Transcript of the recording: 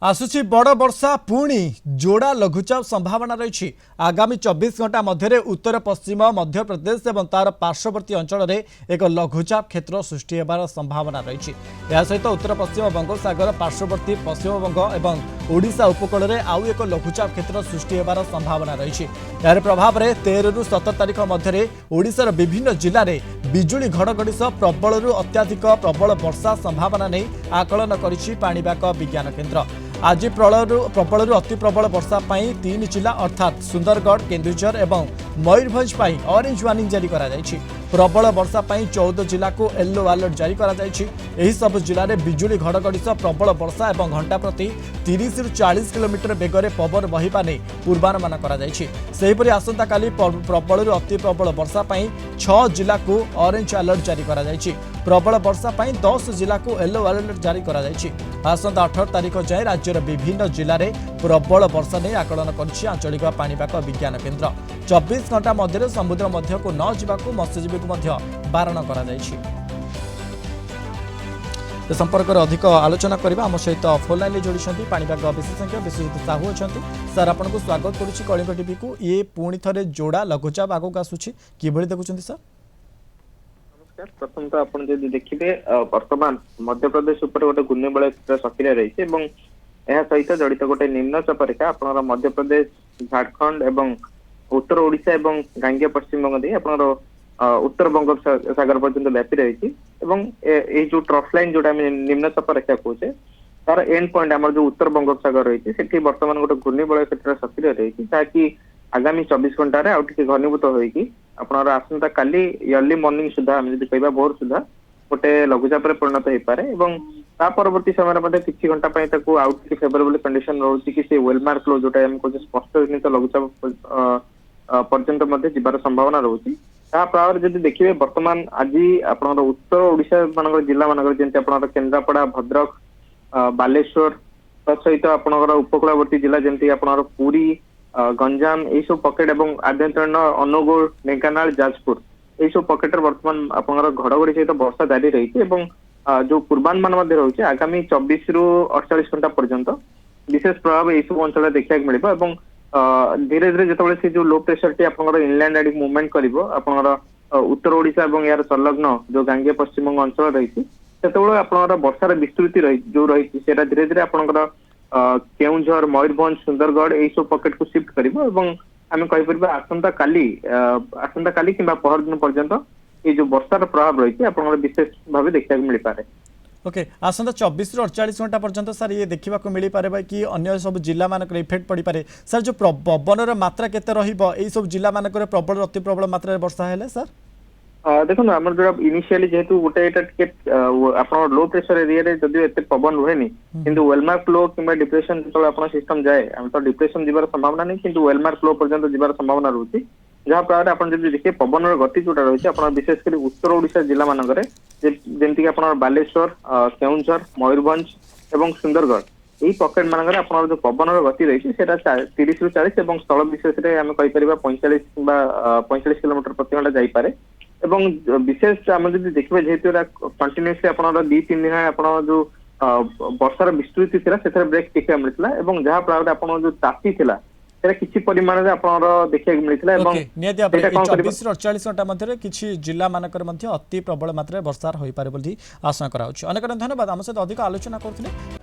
आसुची बड़ वर्षा पुणी जोड़ा लघुचाप संभावना रही। आगामी 24 घंटा मध्य उत्तर पश्चिम मध्य प्रदेश और तार पार्श्ववर्ती अंचल में एक लघुचाप क्षेत्र सृष्टि होबार संभावना रही। यह सहित उत्तर पश्चिम बंगोपसागर पार्श्ववर्ती पश्चिम बंग और ओडिशा उपकूल में आउ एक लघुचाप क्षेत्र सृष्टि होबार संभावना रही। यार प्रभाव में 13 ରୁ 17 तारीख मध्य ओडिशार विभिन्न जिले में बिजुली घड़घड़ी सह प्रबल अत्याधिक प्रबल वर्षा संभावना नहीं आकलन करिछि पाणीपाग विज्ञान केन्द्र। आज प्रबल अति प्रबल वर्षा पाई 3 जिला अर्थात सुंदरगढ़ केन्दुझर और मयूरभंज पाई ऑरेंज वार्निंग जारी करा जायछि। प्रबल वर्षा पाई 14 जिला को येलो अलर्ट जारी करा जायछि। एही सब जिले में बिजुली घड़घड़ी सह प्रबल वर्षा और घंटा प्रति 30 ରୁ 40 किलोमीटर बेगर पवन बहिबा नहीं पूर्वानुमान करा जायछि। सेहिपरि आसंता काली प्रबल अति प्रबल वर्षा पाई 6 जिला को ऑरेंज अलर्ट जारी करा जायछि। प्रबल वर्षा पाई 10 जिला को येलो अलर्ट जारी करा जायछि। आसंता 18 तारीख जाए राज्यर विभिन्न जिले में प्रबल वर्षा नहीं आकलन करिछि आंचलिक पाणीपाग विज्ञान केन्द्र। 24 घंटा मध्य समुद्र मध्य को न जावाक मत्स्यजीवी को बारण करा जायछि। संपर्क में अधिक आलोचना करबा आम सहित फोन लाइन जोड़ी पाणीपाग विशेषज्ञ विश्वजित साहू अच्छा। सर आपको स्वागत करुच्ची कलिंग टीवी को। ये पुणी थे जोड़ा लघुचाप आगक आसूची किभଳି देखुछन्ती सर? प्रथम तो आप देखिए वर्तमान मध्य प्रदेश उपर गोटे घूर्णिबलय सक्रिय रही सहित जड़ित गोटे निम्न चाप रेखा आप मध्य प्रदेश झारखंड एवं उत्तर ओडिशा एवं गांगेय पश्चिम बंग दे आप उत्तर बंगोपसागर पर्यंत व्यापी रही जो ट्रफ लाइन जो निम्न चाप रेखा कहे तार एंड पॉइंट आम जो उत्तर बंगोपसागर रही है बर्तमान गोटे घूर्णिबलय क्षेत्र सक्रिय रही जहाँकि आगामी 24 घंटे आगे घनीभूत होकर आसंता काली अर्ली मॉर्निंग सुधा कह भोर सुधा गोटे लघुचाप परिणत हो पारे ता परवर्ती समय किसी घंटा आउ फेवरेबल कंडीशन रोचे कि वेलमार्क लो जोटा स्पष्ट जनित लघुचाप पर्यंत जीवार संभावना रोचे प्रभाव जब देखिए बर्तमान आज आप उत्तर ओडिशा मान जिला मान जमी केन्द्रापड़ा भद्रक बालेश्वर सहित आप उपकूलवर्ती जिला जमी आप पुरी गंजाम यही सब पकेट और आभ्यंतरीण अनुगुल ढेंकानाल जाजपुर यही सब पकेट बर्तमान आप घड़घड़ी सहित वर्षा जारी रही जो पूर्वानुमान रही आगामी 24 ରୁ 48 घंटा पर्यंत विशेष प्रभाव यही सब अंचल देखा मिले धीरे धीरे जो से जो लो प्रेशर टी आप इनलैंड आड़ मुवमेंट कर उत्तर ओडिशा और यार संलग्न जो गांगेय पश्चिमबंग अंचल रही आप वर्षार विस्तृति जो रही धीरे धीरे आप केउंझर मयूरभंज सुंदरगढ़ यही सब पकेट को शिफ्ट कर आम कहीपर आसंता काली कि पहर दिन पर्यंत ये जो वर्षार प्रभाव रही है विशेष भाव देखा मिल पारे। ओके आसंता 24 ରୁ 48 घंटा पर्यंत सर ये देखा मिल पारे कि अन्य सब जिला मानक इफेक्ट पड़ पारे सर जो पवन मात्रा केते रहिबो एई सब जिला मानक प्रबल अति प्रबल मात्रा वर्षा हेले सर देखो आम जो इनिशियली जेहेतु गोटे आप लो प्रेशर एरिया जदिव एत पवन रुहेनि किंतु वेलमार्क लो कि डिप्रेशन जो आप सिस्टम जाए आम तो डिप्रेशन जीवार संभावना नहीं किंतु वेलमार्क लो पर्यंत जीवार संभावना रोचे जहाँ प्रकार आप देखिए पवन गति जोटा रही है विशेषकर उत्तर ओडिशा जिला मानक जमीक आप बालेश्वर केउंझर मयूरभंज और सुंदरगढ़ यही पकेट मानक आप जो पवन गति रही है 30 ରୁ 40 और स्थल विशेष में आम कहीपर 45 किलोमीटर प्रति घंटा जापे विशेष आम जो देखिए जेहेतु कंटिन्यूसली आप 2-3 दिन आप जो वर्षार विस्तृति थी ब्रेक देखा मिलता है जहाँ प्रभाव आप जो चाषी था किसी परिमाण देखा मिलता है 24 ରୁ 48 घंटा मध्य किसी जिला मानक अति प्रबल मात्रा वर्षार हो पारे आशा कराउछि। अनेक धन्यवाद आम सहित अधिक आलोचना करथिले